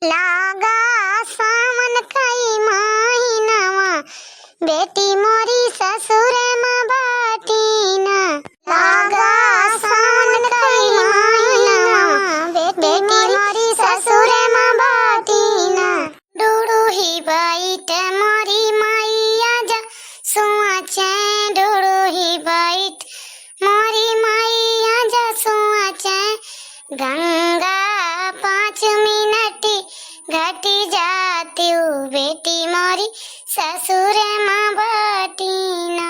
लागा सावन कई महीनावा बेटी मोरी ससुर में बाटीना। लागा सावन कई महीनावा बेटी मोरी ससुर में बाटीना। डूडू ही बैठ मोरी मैया जा सुआ चे। डूडू ही बैठ मोरी मैया जा सुआ चे। गंगा 5 मिनट घटी जाती हूँ बेटी मोरी ससुर माँ बाटीना।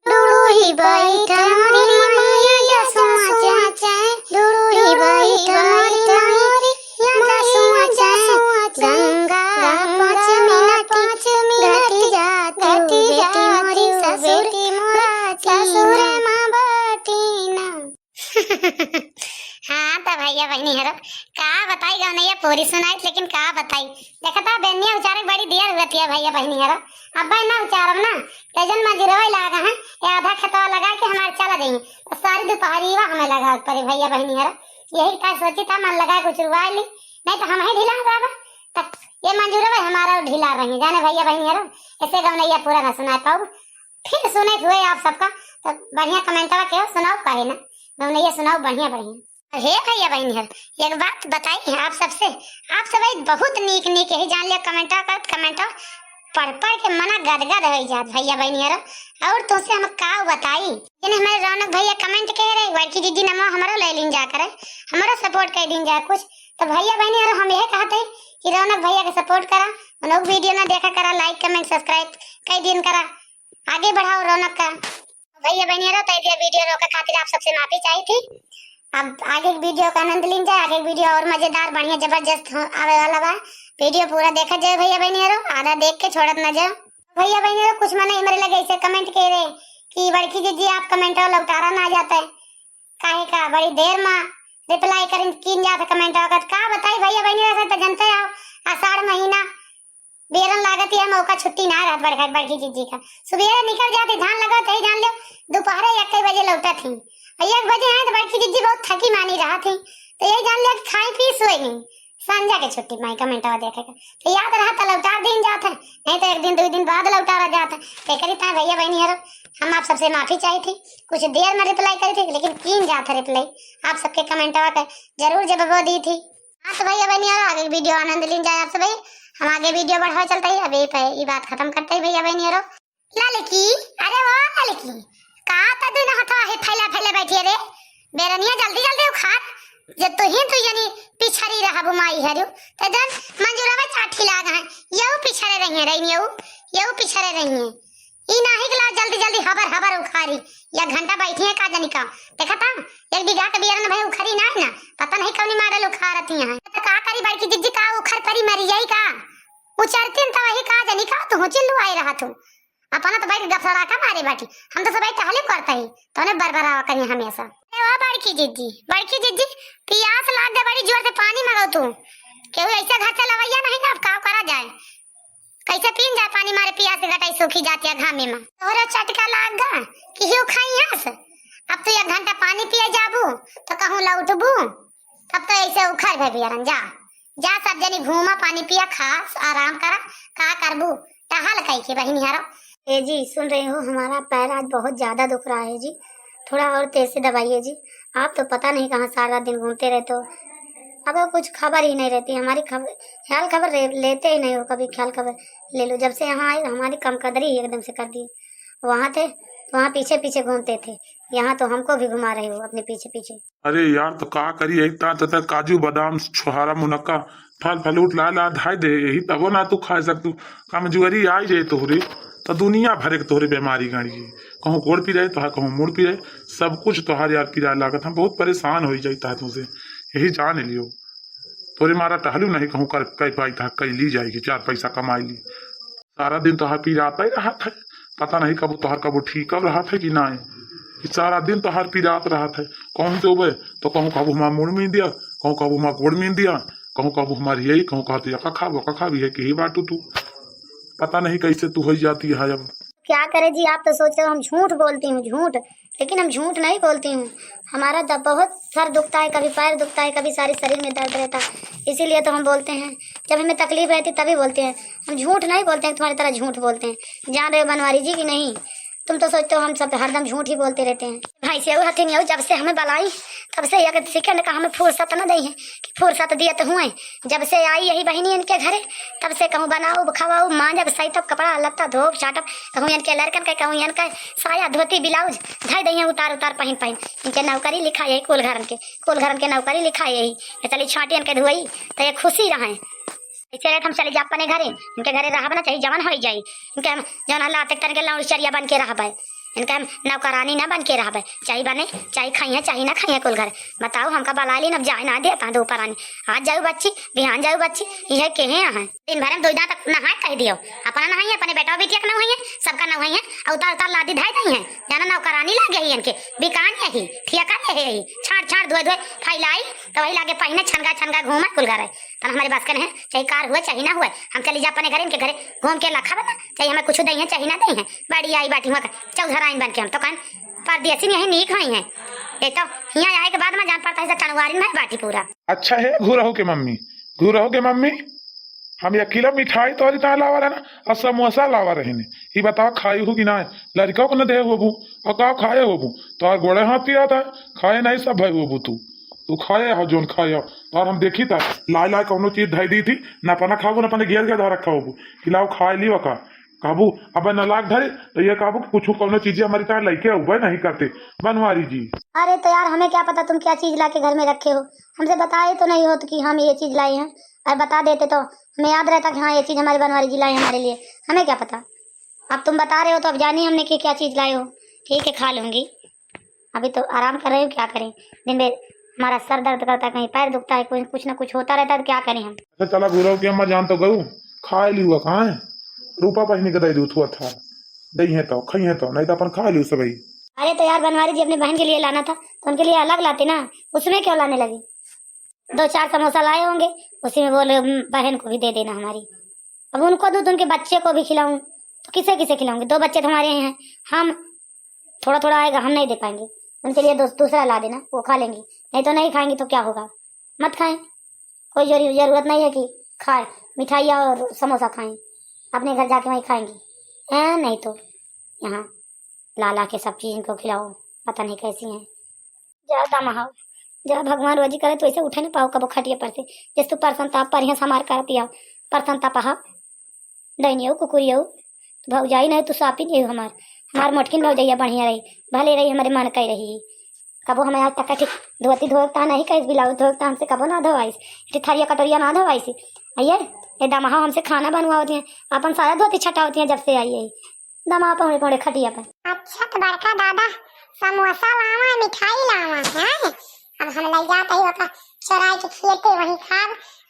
डूडू ही बैठ मोरी मैया जा सुआ चे। डूडू ही बैठ मोरी मैया जा सुआ चे। गंगा 5 मिनट घटी जाती मोरी ससुर माँ बाटीना। हाँ तो भैया बहनी हरो का बताई गौनैया पूरी सुनाई, लेकिन का बताई देखता बेनिया उचारे बड़ी देर होती है भैया बहनी हरो। अब ना उचारब ना कजन मजरवा लगा है या आधा खतवा लगा के हमारे चला देंगे तो सारी दोपहरीवा हमें लगा पड़े भैया बहनी हरो। यही का सोची था मन लगा कुछ रुआ ली, नहीं तो हम ही ढीला बाबा तक ये मंजूरवा हमारा ढीला रहेंगे जाने भैया बहनी हरो। ऐसे गौनैया पूरा ना सुना पाओ, फिर सुने हुए आप सबका तो बढ़िया कमेंटवा के सुनाओ कहे ना गौनैया सुनाओ बढ़िया बढ़िया। हे भैया बहनी हर एक बात बताई है आप सबसे, आप सब बहुत नीक नीक है जान लिया कमेंटा पढ़ के मना गदगद हो जात भैया बहनी हर। और तुमसे हम का बताई जिन्हें हमारे रौनक भैया कमेंट कह रहे बड़की दीदी नमा हमारा ले लीन जा करे हमारा सपोर्ट कर दीन जा कुछ तो भैया बहनी हर हम यह कहते कि रौनक भैया के सपोर्ट करा उन वीडियो ना देखा करा लाइक कमेंट सब्सक्राइब कई दिन करा आगे बढ़ाओ रौनक का भैया बहनी हर। तो वीडियो रोके खातिर आप सबसे माफी चाहिए थी। अब आगे वीडियो का आनंद लीन जाए, आगे वीडियो और मजेदार बढ़िया जबरदस्त आवे वाला बा। वीडियो पूरा देखा जाए भैया बहनी हरो, आधा देख के छोड़त न जाओ भैया बहनी हरो। कुछ मने मेरे लगे ऐसे कमेंट कह रहे कि बड़की दीदी आप कमेंट लौटारा ना जाता है काहे का बड़ी देर में रिप्लाई करें कीन जाता कमेंट का बताई भैया बहनी हरो। तो जनते आओ आषाढ़ महीना बेरन लागत है मौका छुट्टी ना रहत बड़की दीदी का सुबह निकल जाती धान लगा थे जान लो दोपहर 1 बजे लौटा थी 1 बजे आए तो बड़की दीदी बहुत थकी मानी रहा थी तो यही जान लिया खाई पी सोई नहीं संजा के छुट्टी माई कमेंटवा देखेगा तो याद रहा तो लौटा दिन जाता नहीं तो 1 दिन 2 दिन बाद लौटारा जाता तो करी था भैया बहनी हरो। हम आप सबसे माफी चाहिए थी कुछ देर में रिप्लाई करी थी लेकिन कीन जाता रिप्लाई आप सबके कमेंटवा का जरूर जवाब दी थी। हाँ तो भैया बहनी हरो आगे वीडियो आनंद लीन जाए आप सब हम आगे वीडियो बढ़ावा चलता है। अभी ये बात खत्म करते है भैया बहनी हरो। लड़की अरे वो लड़की का तू ना हथा है फैला बैठी रे बेरनिया जल्दी जल्दी उखाड़ जब तो ही तू यानी पिछड़ी रहा बुमाई हरु त जन मंजूरवा चाठी लाग है यऊ पिछड़े रही यऊ पिछड़े रही है ई नाही गला जल्दी हबर उखाड़ी या घंटा बैठी है का जानी का देखा था 1 बीघा के बेरन भाई उखाड़ी ना पता नहीं कौनी मारल उखाड़ती है तो का करी बड़की दीदी का उखड़ परी मरी जाई का उचरतीन तो वही का जानी का तू चिल्लू आई रहा तू अपना तो भाई गफरा का मारे बाटी हम तो सब टहले करता ही तो ने बरबरा करी हमेशा। ए बड़की दीदी पियास लाग दे बड़ी जोर से पानी मांगो तू केहू ऐसे घर से लवैया नहीं ना अब का करा जाए कैसे पीन जाए पानी मारे पियास से गटाई सूखी जाती है घामे में तोरा चटका लाग गा कि हियो खाई हस अब तो 1 घंटा पानी पिए जाबू तो कहूं लौटबू तब तो ऐसे उखड़ भे बियारन जा सब जनी घूमा पानी पिया खास आराम करा का करबू टहल कई की बहनी हारो। ए जी सुन रहे हो हमारा पैर आज बहुत ज्यादा दुख रहा है जी थोड़ा और तेज से दबाइए जी। आप तो पता नहीं कहाँ सारा दिन घूमते रहते हो अब कुछ खबर ही नहीं रहती हमारी ख्याल खबर लेते ही नहीं हो कभी ख्याल खबर ले लो। जब से यहाँ आए हमारी कम कदरी ही एकदम से कर दी। वहाँ थे तो वहाँ पीछे पीछे घूमते थे यहाँ तो हमको भी घुमा रहे हो अपने पीछे पीछे। अरे यार तो का करी काजू बादाम छोहारा मुनक्का फल फ्रूट ला धाई दे यही तबो ना तू खा सकतू कमजोरी आई जाए तोहरे तो दुनिया भरे के तोहरे बीमारी गाड़ी कहूँ गोड़ पी रहे तो कहूँ मुड़ पी रहे सब कुछ तोहार यार पीरा लागत हम बहुत परेशान हो जाता तुमसे यही जान लियो तोरे मारा टहलू नहीं कहूँ कर पाई था कई ली जाएगी 4 पैसा कमाई ली सारा दिन तोहार पीरा आता ही रहा था पता नहीं कब तोहार कब ठीक कब रहा था कि ना सारा दिन तोहार पीरात रहा था कहूँ तो बे तो कहूँ कब हमारा मुड़ में दिया कहूँ कब हमारा गोड़ में दिया कहूँ कब हमारी यही कहूँ कहा तो यका खा भी है कि बाटू तू पता नहीं कैसे तू हो जाती है। अब क्या करे जी आप तो सोच रहे हो हम झूठ बोलती हूँ झूठ लेकिन हम झूठ नहीं बोलती हूँ। हमारा जब बहुत सर दुखता है, कभी पैर दुखता है, कभी सारे शरीर में दर्द रहता है, इसीलिए तो हम बोलते हैं। जब हमें तकलीफ रहती तभी बोलते हैं। हम झूठ नहीं बोलते हैं, तुम्हारी तरह झूठ बोलते हैं। जान रहे हो बनवारी जी कि नहीं? तुम तो सोचते हो हम सब हरदम झूठ ही बोलते रहते हैं। भाई से हथी नहीं हो, जब से हमें बलाई तब से यह सेकंड का हमें फुर्सत न दी है कि फुर्सत दिए तो हुए। जब से आई यही बहनी इनके घरे तब से कहूँ बनाओ खवाओ माँ जब सही तब कपड़ा लत्ता धोप चाटप, कहूँ इनके लड़कन के, कहूँ इनका साया धोती ब्लाउज धाई दही उतार उतार पहन पहन। इनके नौकरी लिखा यही कुल घरन के नौकरी लिखा यही। चली छाटी इनके धुआई तो ये खुशी रहे। इसे रहते हम चले जा अपने घरे, इनके घरे रहा ना चाहिए जवान हो जाये। इनके हम जौन अल्लाह तक के लौड़चरिया बन के रहा, इनका हम नौकरानी ना बन के रहा। चाहे बने चाहे खाइए चाहे ना खाइए कुल घर। बताओ हमका बला ली अब जाए ना देता दो परानी। आज जाऊ बच्ची बिहान जाऊ बच्ची, यह कहे हैं दिन भर में 2 दांत तक नहाए कह दियो। अपना नहाइए अपने बेटा बेटिया का नहाइए सबका नहाइए और उतार उतार लादी धाई दही है जाना नौकरानी लागे ही इनके बिकान यही ठियाका यही छाड़ छाड़ धोए धोए फैलाई तो वही लागे पहने छनगा छनगा घूमा कुल घर है। तो हमारे बात है चाहे कार हुए चाहे ना हुए हम चली जा अपने घर इनके घरे घूम के लखा बना चाहे हमें कुछ दही है चाहे ना दही है। बड़ी आई बाटी हुआ चौधरा आइन बन के हम तो कहन परदेसी यही नीक हुई है। ये तो यहाँ आए के बाद में जान पड़ता है टनवारी में बाटी पूरा। अच्छा है घूरहो के मम्मी हम ये किलो मिठाई तो इतना लावा रहे ना और समोसा लावा रहे ने। ये बताओ खाई हो कि ना लड़का को न दे होबू और का खाए होबू तो और गोड़े हाथ पिया था खाए नहीं सब भाई होबू तू खाए हो जोन खाए हो। और हम देखी था ला कौनो चीज धाई दी थी ना पना खाबू ना पने घेर के धर रखा होबू खिलाओ खाए ली का काबू अब न लाग धरे तो ये काबू कुछ कोनो चीजें हमारी तरह लेके उबे नहीं करते बनवारी जी। अरे तो यार हमें क्या पता तुम क्या चीज ला के घर में रखे हो, हमसे बताए तो नहीं हो तो कि हम ये चीज लाए हैं। और बता देते तो हमें याद रहता कि हाँ ये चीज हमारी बनवारी जी लाए हमारे लिए। हमें क्या पता, अब तुम बता रहे हो तो अब जानिए हमने कि क्या चीज लाए हो। ठीक है खा लूंगी, अभी तो आराम कर रहे हो क्या करें। दिन में हमारा सर दर्द करता है, कहीं पैर दुखता है, कुछ ना कुछ होता रहता है तो क्या करें हम। अच्छा चला गुरु की अम्मा जान तो गऊ खाए ली हुआ कहाँ है रूपा पहनी के दे दूँ थुआ था दही है तो खाई है तो नहीं तो अपन खा ली सब। अरे तो यार बनवारी जी अपने बहन के लिए लाना था तो उनके लिए अलग लाते ना, उसमें क्यों लाने लगी। 2-4 समोसा लाए होंगे उसी में बोले बहन को भी दे देना हमारी। अब उनको दूध उनके बच्चे को भी खिलाऊं तो किसे किसे खिलाऊंगी। 2 बच्चे तो हमारे हैं, हम थोड़ा थोड़ा आएगा हम नहीं दे पाएंगे। उनके लिए दूसरा ला देना वो खा लेंगी, नहीं तो नहीं खाएंगी तो क्या होगा। मत खाएं, कोई जरूरत नहीं है कि खाए मिठाइयाँ और समोसा खाएं, अपने घर जाके वहीं खाएंगी हैं। नहीं तो यहाँ ला के सब चीज इनको खिलाओ, पता नहीं कैसी हैं। ज्यादा महाओ जब भगवान रोजी करे तो ऐसे उठे ना पाओ कबो खटिया पर से जिस तू परसन ताप पर यहाँ समार कर पिया परसन तापहा दैनी हो कुकुरी हो तो भौजाई नहीं तू सापी नहीं हो हमार मोटकिन भौजैया बढ़िया रही भले रही हमारे मन कही रही। कबो हमें आज तक ठीक धोती धोता नहीं कहीं ब्लाउज धोता हमसे कबो ना धोवाई थरिया कटोरिया ना धोवाई सी आइए ये दमा हमसे खाना बनवा होती है अपन सारा धोती छटा होती है जब से आई है दमा पौड़े पौड़े खटिया पर। अच्छा तो बड़का दादा समोसा लावा मिठाई लावा है अब हम ले जाते ही होता चराई के खिलते वही खा।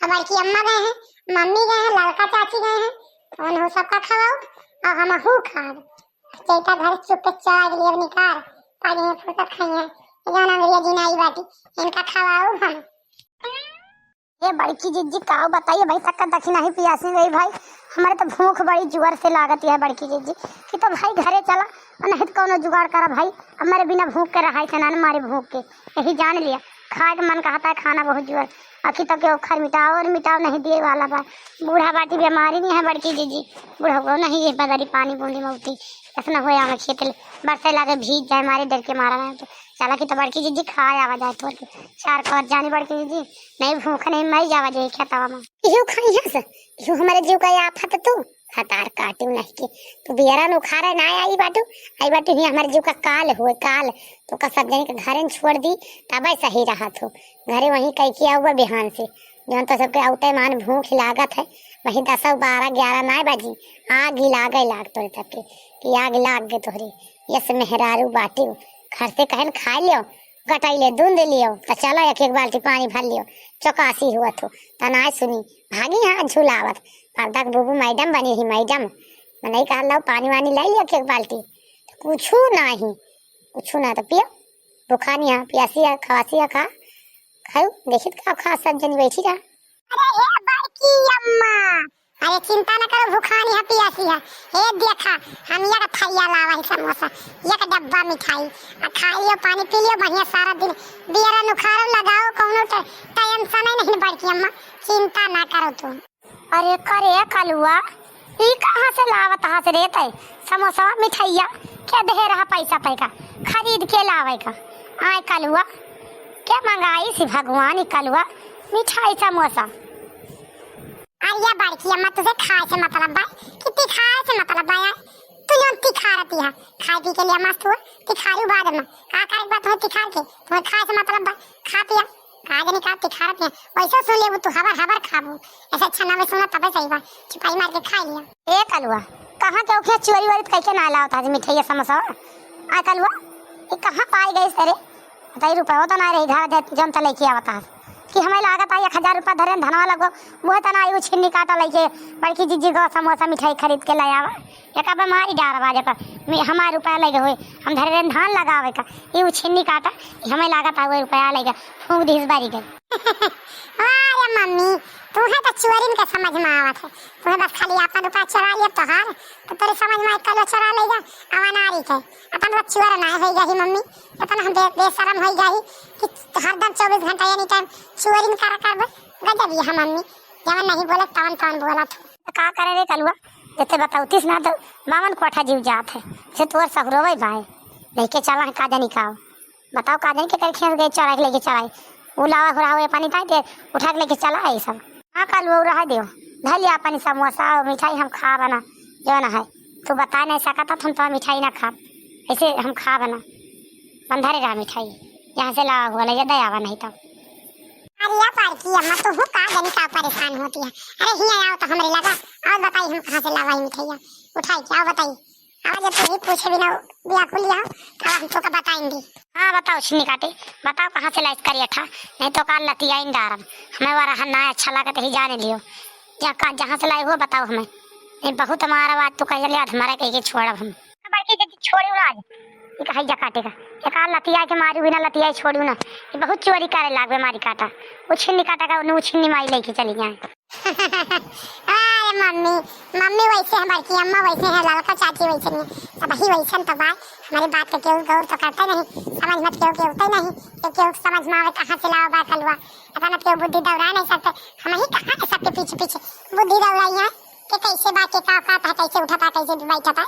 अब बड़की अम्मा गए हैं मम्मी गए हैं लड़का चाची गए हैं उन्होंने सबका खवाओ और हम हूँ खा चैता घर चुप के चरा के लिए निकाल पानी में फुर्सत खाई है जाना अंग्रेजी जिनाई बाटी इनका खवाओ हम। ये बड़की जिज्जी काओ बताइए भाई तक दक्षिणा ही पियासी गई भाई हमारे तो भूख बड़ी जुगाड़ से लागत है बड़की जिज्जी कि तो भाई घरे चला नहीं तो कौनो जुगाड़ करा भाई हमारे बिना भूख के रहा था ना मारे भूख के यही जान लिया खाए का मन कहता है खाना बहुत जुगाड़ अखी तक खर मिटाओ और मिटाओ नहीं दिए वाला बा बूढ़ा बाटी बीमारी नहीं है बड़की जिज्जी बूढ़ा को नहीं ये बदरी पानी बूंदी में उठी ऐसा हो आवे खेत बरसे लागे भीग जाए मारे डर के मारा नहीं तो चला कि तो बड़की जिज्जी खाए आवा जाए तो 4 कौर जानी बड़की जिज्जी नहीं भूख नहीं मई जावा जाए खेतवा में यू खाई है यू हमारे जीव का आफत तू हतार काटू नहीं के तू बियरा नो खा रहा ना आई बाटू ही हमारे जीव का काल हुए काल तो का सब जने के घरे छोड़ दी तब सही रहा थो घरे वहीं कई किया हुआ बिहान से जौन तो सबके औते मान भूख लागत है वही 10 12 11 ना बजी आग ही लाग तोरे तक के कि आग लाग गए तोहरे यस मेहरारू बाटी घर से कहन खा लियो गटाई ले दूध लियो तो चलो एक बाल्टी पानी भर लियो चौकासी हुआ तो तना सुनी भागी हाँ झूलावत पर्दा बुबू मैडम बनी ही मैडम मैं नहीं कहा लो पानी वानी लाई लियो एक बाल्टी कुछ ना तो पियो भूखा नहीं है प्यासी है खवासी है खा खाओ देखित का खा सब जन बैठी रहा। अरे हे बड़की अम्मा अरे चिंता न करो भूखा खानी है पियासी है। हे देखा हम ये का थैया लावा है समोसा, ये का डब्बा मिठाई आ खाइयो पानी पी लियो बढ़िया सारा दिन। बियरा नुखारो लगाओ कौनो टेंशन नहीं बड़की अम्मा, चिंता ना करो तुम। अरे करे कलुआ ई कहाँ से लावत हाथ रेत है समोसा मिठाइया क्या दे रहा पैसा पैका खरीद के लावे का। आय कलुआ क्या मंगाई सी भगवान ई कलुआ मिठाई समोसा। अरे बड़की अम्मा तुझे खाए से मतलब बा, कितनी खाए से मतलब बा यार। तू जो तिखा रहती है खाए पी के लिए मस्त हुआ तिखारू बाद में का करे बात हो तिखा के तुम्हें खाए से मतलब बा। खा पिया का जनी का तिखा रहती है वैसे सुन ले तू हबर खाबू ऐसा अच्छा ना सुना तब सही बा छुपाई मार के खा लिया। ए कलुआ कहां के ओखे चोरी वाली कैसे ना लाओ था मिठाई समोसा। आ कलुआ ये कहां पाई गई सरे बताई रुपया तो ना रही घर जन त लेके आवता कि हमें लागत आई 1000 रुपया धरे धनवा लगो वो तना आई छिन्नी काटा लेके बड़की जीजी को समोसा मिठाई खरीद के लाया एक बीमारी डार बाजे का हमारे रुपया लगे हुए हम धरे धान लगावे का ये छिन्नी काटा हमें लागत आई रुपया लेगा फूंक दी इस बारी गई। अरे मम्मी तुम्हें तो चोरी का समझ में आवत है, तुम्हें बस खाली अपन रुपया चुरा लिया तो हार तो तेरे समझ में कल चुरा लेगा अवनारी के अपन वो चोर ना हो गई मम्मी अपन हम बेशरम हो गई कि हरदम 24 घंटा यानी टाइम चोरी कर गजब ये मम्मी जब नहीं बोले तवन बोला तो का करे रे कलुआ जैसे बताउतीस ना तो मामन कोठा जीव जात है से तोर सगरोवे भाई लेके चला है काजनी का बताओ काजनी के कर खेत गए चढ़ा के लेके चलाए उलावा हुआ पानी ताई के उठा के लेके चला है सब। हाँ कलुआ रहा दियो धलिया पानी समोसा और मिठाई हम खा बना जो ना है तू बता नहीं सकता हम तो मिठाई ना खा ऐसे हम खा बना बंधरे रहा मिठाई यहाँ से लावा हुआ ले दयावा नहीं तो। अरे या पार की अम्मा तो हूँ का जनी का परेशान होती है। अरे हिया आओ तो हमरे लगा और बताई हम कहाँ से लावाई मिठाइया उठाई क्या बताई आज जब तुझे पूछे बिना बिया खुल लिया तब हम तो का बताएंगे। हाँ बताओ छिन्नी काटे बताओ कहाँ से लाइस करिए था नहीं तो काल लतिया इन डारम हमें वाला हन्ना अच्छा लगा तो ही जाने लियो जहाँ से लाए हो बताओ हमें नहीं बहुत हमारा बात तो कह लिया हमारा कहीं छोड़ब हम बड़की छोड़ी ना आज ये कहीं जा काटेगा एक लतिया के मारी बिना लतिया छोड़ी ना ये बहुत चोरी करे लागे मारी काटा वो छिन्नी काटा का वो छिन्नी माई लेके चली जाए। अरे मम्मी वैसे है बड़की अम्मा वैसे है लड़का चाची वैसे नहीं अब ही वैसे तो बात हमारी बात के केहू गौर तो करते नहीं समझ मत केहू होते नहीं केहू समझ में आवे कहाँ से लाओ बा कलुआ अपना केहू बुद्धि दौड़ा नहीं सकते हम ही कहाँ सबके पीछे बुद्धि दौड़ाई है कि कैसे बात के का है कैसे उठा कैसे बैठा था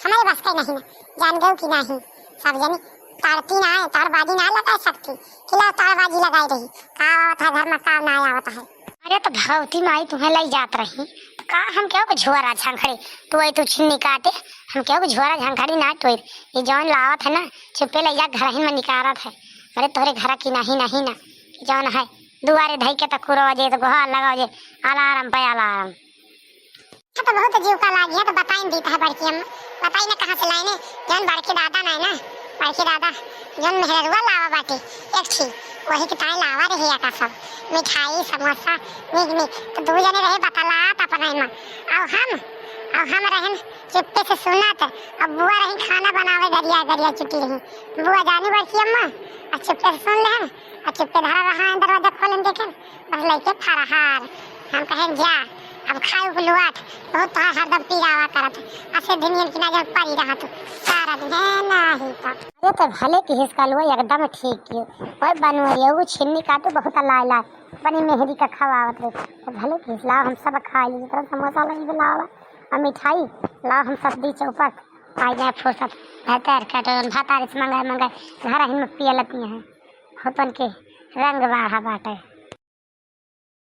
हमारे बस का नहीं जान गए कि नहीं सब जनी तारती ना है तारबाजी ना लगा सकती खिला तारबाजी लगाई रही का था घर में काम ना आया होता है। अरे तो भगवती माई तुम्हें लाई जात रही तो का हम क्यों झोरा झंखड़ी तो तू छिन्नी काटे हम क्यों झोरा झंखड़ी ना तो ये जौन लावत है ना चुप्पे ले जा घर ही में निकारत है अरे तोरे घर की नहीं ना जौन है दुआरे धई के तक कुरो जे तो गुहार लगाओ जे अलार्म पे अलार्म तो बहुत जीव का लाग है तो बताई देता है बड़की अम्मा बताई ना कहाँ से लाए जौन बड़के दादा ना है ना बड़के दादा जौन मेहरुआ लावा बाटे एक थी वही के ताई लावा रही का सब मिठाई समोसा मिग तो दो जने रहे बतलात अपना में और हम रहन चुप्पे से सुनत अब बुआ रही खाना बनावे गरिया चुटी रही बुआ जानी बड़की अम्मा और चुप्पे से सुन ले और चुप्पे धरा रहा दरवाजा खोलन देखे बस लेके फरहार हम कहें जा अब खाए बुलवाट बहुत तो हरदम पीरावा करत ऐसे दुनिया की नजर पड़ी रहा तो सारा दिन नहीं था। ये तो भले की हिस्सा लो एकदम ठीक कियो ओए बनवरिया वो छिन्नी काटो बहुत लाला बनी मेहरी का खवावत रे तो भले की लाओ हम सब खा ली तरह समोसा लगी लावा और मिठाई लाओ हम सब दी चौपट आ जाए फुर्सत बेहतर काटो भातारिस मंगाए घर ही में पिया लती हैं होतन के रंग बाढ़ा बाटे।